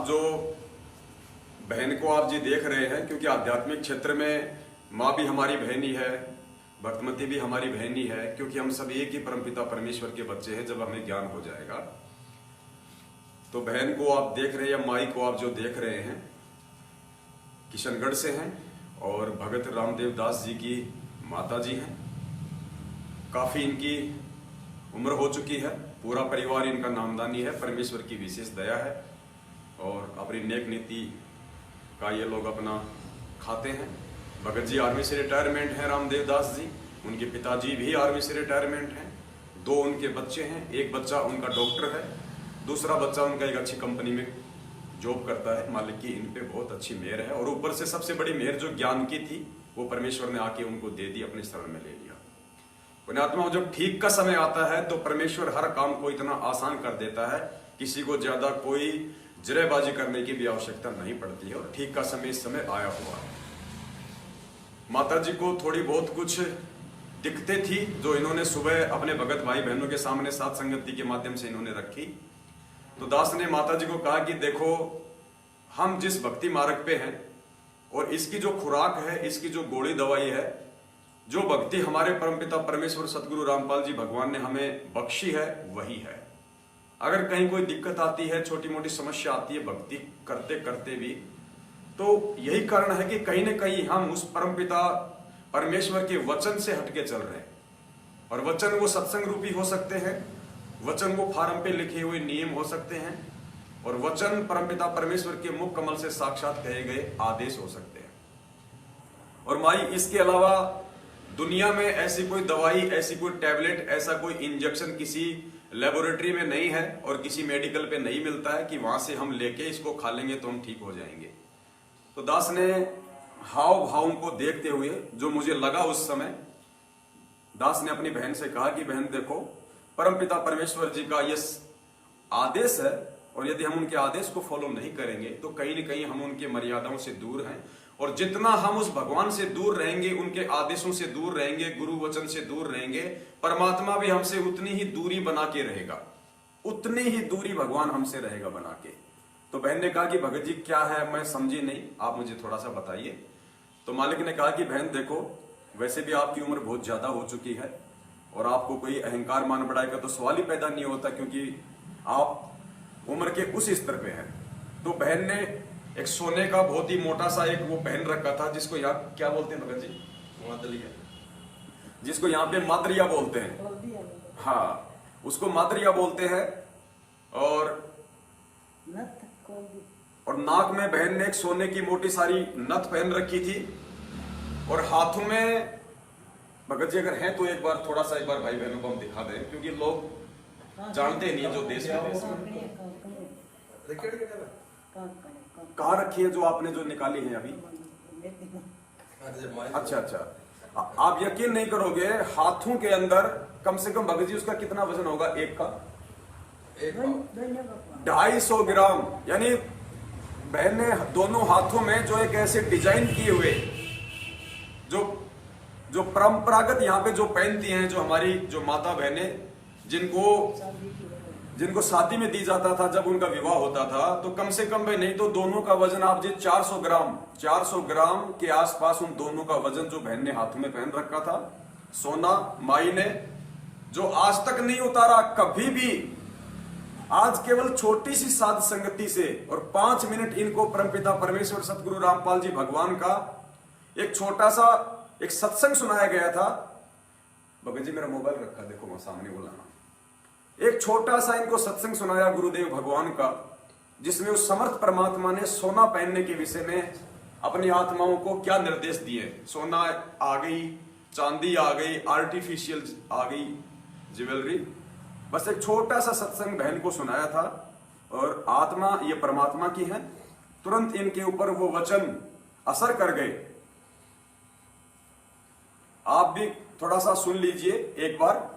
आज जो बहन को आप जी देख रहे हैं, क्योंकि आध्यात्मिक क्षेत्र में माँ भी हमारी बहन ही है, भक्तमती भी हमारी बहन ही है, क्योंकि हम सब एक ही परमपिता परमेश्वर के बच्चे हैं। जब हमें ज्ञान हो जाएगा तो बहन को आप देख रहे हैं या माई को आप जो देख रहे हैं किशनगढ़ से हैं और भगत रामदेव दास जी की माता जी हैं। काफी इनकी उम्र हो चुकी है, पूरा परिवार इनका नामदानी है, परमेश्वर की विशेष दया है और अपनी नेक नीति का ये लोग अपना खाते हैं। भगत जी आर्मी से रिटायरमेंट है, रामदेव दास जी, उनके पिताजी भी आर्मी से रिटायरमेंट हैं। 2 उनके बच्चे हैं, एक बच्चा उनका डॉक्टर है, दूसरा बच्चा उनका एक अच्छी कंपनी में जॉब करता है। मालिक की इन पे बहुत अच्छी मेहर है और ऊपर से सबसे बड़ी मेहर जो ज्ञान की थी वो परमेश्वर ने आके उनको दे दी, अपने शरण में ले लिया। पुण्यात्मा, जब ठीक का समय आता है तो परमेश्वर हर काम को इतना आसान कर देता है, किसी को ज्यादा कोई जरेबाजी करने की भी आवश्यकता नहीं पड़ती है और ठीक का समय इस समय आया हुआ है। माता जी को थोड़ी बहुत कुछ दिक्कतें थी जो इन्होंने सुबह अपने भगत भाई बहनों के सामने साथ संगति के माध्यम से इन्होंने रखी। तो दास ने माता जी को कहा कि देखो, हम जिस भक्ति मार्ग पे हैं और इसकी जो खुराक है, इसकी जो गोली दवाई है, जो भक्ति हमारे परमपिता परमेश्वर सतगुरु रामपाल जी भगवान ने हमें बख्शी है, वही है। अगर कहीं कोई दिक्कत आती है, छोटी मोटी समस्या आती है भक्ति करते करते भी, तो यही कारण है कि कहीं न कहीं हम उस परमपिता परमेश्वर के वचन से हटके चल रहे हैं। और वचन वो सत्संग रूपी हो सकते हैं, वचन वो फार्म पे लिखे हुए नियम हो सकते हैं, और वचन परमपिता परमेश्वर के मुख कमल से साक्षात कहे गए आदेश हो सकते हैं। और माई, इसके अलावा दुनिया में ऐसी कोई दवाई, ऐसी कोई टैबलेट, ऐसा कोई इंजेक्शन किसी लेबोरेटरी में नहीं है और किसी मेडिकल पे नहीं मिलता है कि वहां से हम लेके इसको खा लेंगे तो हम ठीक हो जाएंगे। तो दास ने हाव भावों को देखते हुए जो मुझे लगा उस समय, दास ने अपनी बहन से कहा कि बहन देखो, परमपिता परमेश्वर जी का ये आदेश है और यदि हम उनके आदेश को फॉलो नहीं करेंगे तो कहीं न कहीं हम उनके मर्यादाओं से दूर हैं। और जितना हम उस भगवान से दूर रहेंगे, उनके आदेशों से दूर रहेंगे, गुरु वचन से दूर रहेंगे, परमात्मा भी हमसे उतनी ही दूरी बना के रहेगा, उतनी ही दूरी भगवान हमसे रहेगा बना के। तो बहन ने कहा कि भगत जी क्या है, मैं समझी नहीं, आप मुझे थोड़ा सा बताइए। तो मालिक ने कहा कि बहन देखो, वैसे भी आपकी उम्र बहुत ज्यादा हो चुकी है और आपको कोई अहंकार मान बढ़ाई का तो सवाल ही पैदा नहीं होता, क्योंकि आप उम्र के उस स्तर पे हैं। तो बहन ने एक सोने का बहुत ही मोटा सा एक वो पहन रखा था, जिसको यहाँ क्या बोलते हैं भगत जी? मादरिया, जिसको यहाँ पे मादरिया बोलते हैं। हाँ, उसको मादरिया बोलते हैं। और नाक में बहन ने एक सोने की मोटी सारी नथ पहन रखी थी और हाथों में, भगत जी अगर हैं तो एक बार थोड़ा सा एक बार भाई बहनों को हम दिखा दें, क्योंकि लोग जानते नहीं जो देश विदेश में। कहाँ रखी है जो आपने जो निकाली है अभी? अच्छा अच्छा, आप यकीन नहीं करोगे, हाथों के अंदर कम से कम भगत जी उसका कितना वजन होगा? एक का 250 ग्राम। यानी बहन ने दोनों हाथों में जो एक ऐसे डिजाइन किए हुए, जो परंपरागत यहाँ पे जो पहनती हैं, जो हमारी जो माता बहनें, जिनको शादी में दी जाता था जब उनका विवाह होता था, तो कम से कम भाई नहीं तो दोनों का वजन आप जी 400 ग्राम के आसपास उन दोनों का वजन जो बहन ने हाथों में पहन रखा था, सोना माई ने जो आज तक नहीं उतारा कभी भी। आज केवल छोटी सी साध संगति से और 5 मिनट इनको परमपिता परमेश्वर सतगुरु रामपाल जी भगवान का एक छोटा सा एक सत्संग सुनाया गया था। भगत जी मेरा मोबाइल रखा, देखो मैं सामने बुलाना। एक छोटा सा इनको सत्संग सुनाया गुरुदेव भगवान का, जिसमें उस समर्थ परमात्मा ने सोना पहनने के विषय में अपनी आत्माओं को क्या निर्देश दिए। सोना आ गई, चांदी आ गई, आर्टिफिशियल आ गई ज्वेलरी, बस एक छोटा सा सत्संग बहन को सुनाया था। और आत्मा ये परमात्मा की है, तुरंत इनके ऊपर वो वचन असर कर गए। आप भी थोड़ा सा सुन लीजिए एक बार,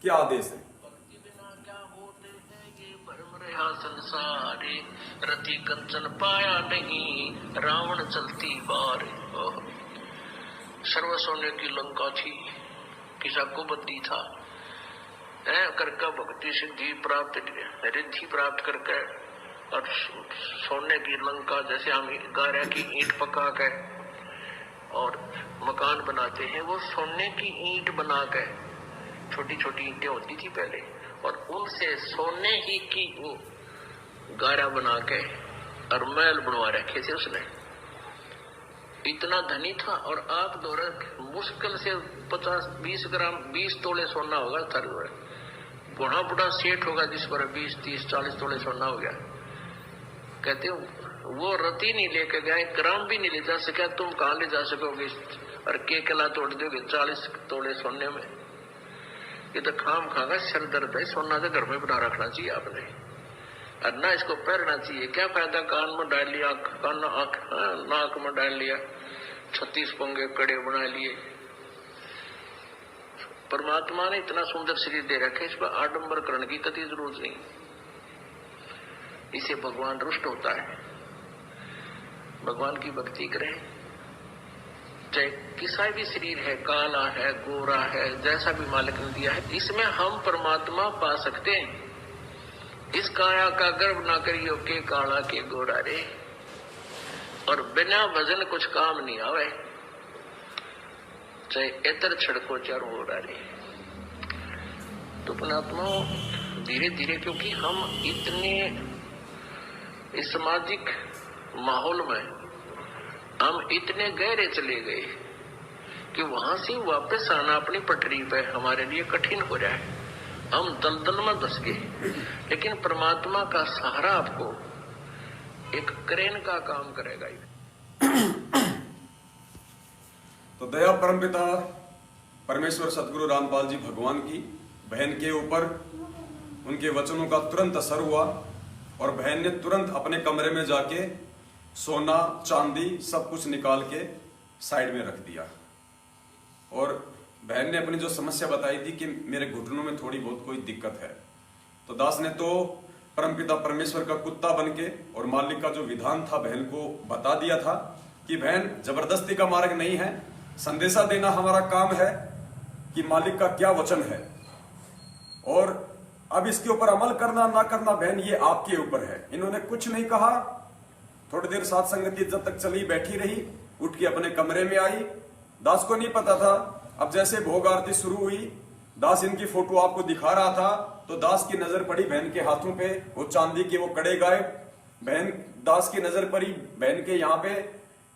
क्या आदेश है। भक्ति बिना क्या होते हैं ये भ्रम रहा संसारे, रति कंचन पाया नहीं, रावण चलती बार। सर्व सोने की लंका थी, किसा को बंदी था, करके भक्ति सिद्धि प्राप्त रिद्धि प्राप्त करके और सोने की लंका, जैसे हम गारा की ईंट पका के और मकान बनाते हैं, वो सोने की ईंट बना के, छोटी छोटी ईंटें होती थी पहले, और उनसे सोने ही की गारा बना के और महल बनवा रखे थे उसने। इतना धनी था। और आप दौरे मुश्किल से 50-20 ग्राम 20 तोले सोना होगा थारे दौरे। बड़ा बड़ा सेठ होगा जिस पर 20-30-40 तोले सोना हो गया। कहते हो वो रति नहीं लेके गए, ग्राम भी नहीं ले जा सका, तुम कहां ले जा सकोगे और के कला तोड़ दोगे 40 तोले सोने में। ये तो खाम खागा सिर दर्द है। सोना तो घर में बना रखना चाहिए आपने, और ना इसको पहनना चाहिए। क्या फायदा कान में डाल लिया, नाक में डाल लिया, 36 पंगे कड़े बना लिए। परमात्मा ने इतना सुंदर शरीर दे रखे, इस पर आडंबर करने की कतई जरूरत नहीं। इसे भगवान रुष्ट होता है। भगवान की भक्ति करें, चाहे किसा भी शरीर है, काला है, गोरा है, जैसा भी मालिक ने दिया है, इसमें हम परमात्मा पा सकते हैं। इस काया का गर्व ना करियो के काला के गोरा रे, और बिना भजन कुछ काम नहीं आवे, चाहे इतर छड़को चारों ओर रे। तो परमात्मा धीरे धीरे, क्योंकि हम इतने इस सामाजिक माहौल में हम इतने गहरे चले गए कि वहां से वापस आना अपनी पटरी पे हमारे लिए कठिन हो रहा है। हम दलदल में धस गए। लेकिन परमात्मा का सहारा आपको एक क्रेन का काम करेगा। तो दया परमपिता परमेश्वर सतगुरु रामपाल जी भगवान की बहन के ऊपर उनके वचनों का तुरंत असर हुआ, और बहन ने तुरंत अपने कमरे में जाके सोना चांदी सब कुछ निकाल के साइड में रख दिया। और बहन ने अपनी जो समस्या बताई थी कि मेरे घुटनों में थोड़ी बहुत कोई दिक्कत है, तो दास ने तो परमपिता परमेश्वर का कुत्ता बनके और मालिक का जो विधान था बहन को बता दिया था कि बहन जबरदस्ती का मार्ग नहीं है, संदेशा देना हमारा काम है कि मालिक का क्या वचन है, और अब इसके ऊपर अमल करना ना करना बहन ये आपके ऊपर है। इन्होंने कुछ नहीं कहा। थोड़ी देर साथ संगति जब तक चली बैठी रही, उठ के अपने कमरे में आई। दास को नहीं पता था। अब जैसे भोग आरती शुरू हुई, दास इनकी फोटो आपको दिखा रहा था, तो दास की नजर पड़ी बहन के हाथों पे, वो चांदी के वो कड़े गायब। बहन दास की नजर पड़ी बहन के यहाँ पे,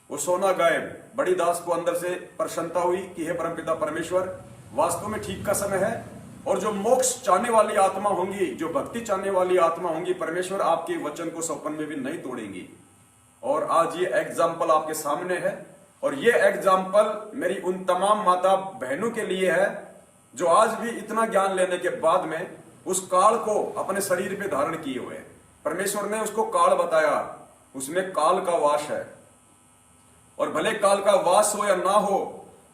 वो सोना गायब। बड़ी दास को अंदर से प्रसन्नता हुई कि हे परमपिता परमेश्वर, वास्तव में ठीक का समय है, और जो मोक्ष चाहने वाली आत्मा होंगी, जो भक्ति चाहने वाली आत्मा होंगी, परमेश्वर आपके वचन को सपन में भी नहीं तोड़ेंगी। और आज ये एग्जाम्पल आपके सामने है, और ये एग्जाम्पल मेरी उन तमाम माता बहनों के लिए है जो आज भी इतना ज्ञान लेने के बाद में उस काल को अपने शरीर पे धारण किए हुए हैं। परमेश्वर ने उसको काल बताया, उसमें काल का वास है, और भले काल का वास हो या ना हो,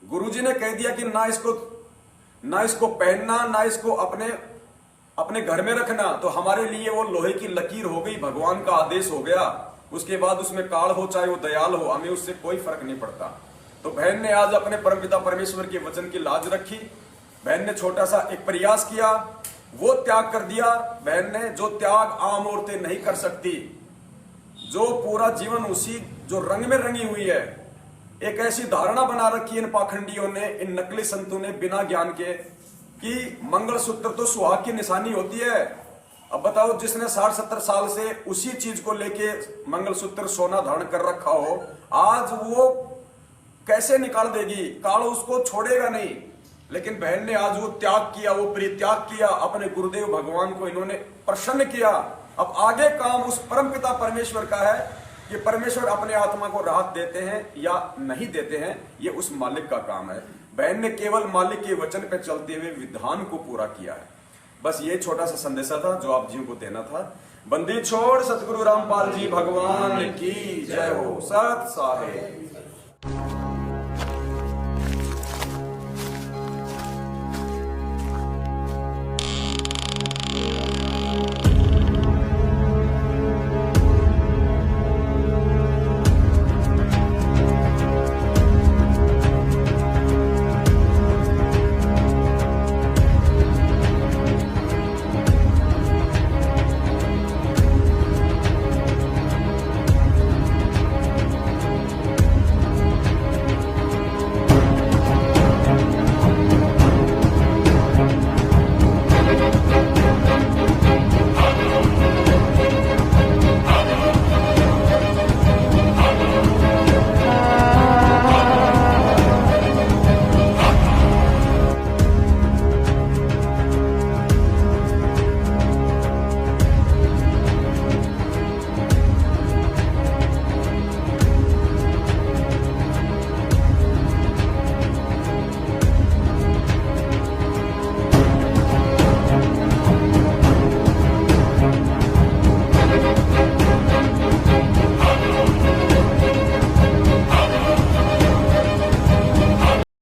गुरुजी ने कह दिया कि ना इसको पहनना, ना इसको अपने घर में रखना, तो हमारे लिए वो लोहे की लकीर हो गई, भगवान का आदेश हो गया। उसके बाद उसमें काल हो चाहे वो दयाल हो, हमें उससे कोई फर्क नहीं पड़ता। तो बहन ने आज अपने परमपिता परमेश्वर के वचन की लाज रखी। बहन ने छोटा सा एक प्रयास किया, वो त्याग कर दिया बहन ने, जो त्याग आम औरतें नहीं कर सकती, जो पूरा जीवन उसी जो रंग में रंगी हुई है। एक ऐसी धारणा बना रखी है इन पाखंडियों ने, इन नकली संतों ने, बिना ज्ञान के, कि मंगलसूत्र तो सुहाग की निशानी होती है। अब बताओ, जिसने 60-70 साल से उसी चीज को लेके मंगलसूत्र सोना धारण कर रखा हो, आज वो कैसे निकाल देगी? काल उसको छोड़ेगा नहीं। लेकिन बहन ने आज वो त्याग किया, वो परित्याग किया, अपने गुरुदेव भगवान को इन्होंने प्रसन्न किया। अब आगे काम उस परमपिता परमेश्वर का है कि परमेश्वर अपने आत्मा को राहत देते हैं या नहीं देते हैं, ये उस मालिक का काम है। बहन ने केवल मालिक के वचन पे चलते हुए विधान को पूरा किया है। बस ये छोटा सा संदेशा था जो आप जी को देना था। बंदी छोड़ सतगुरु रामपाल जी भगवान की जय हो। सत साहेब।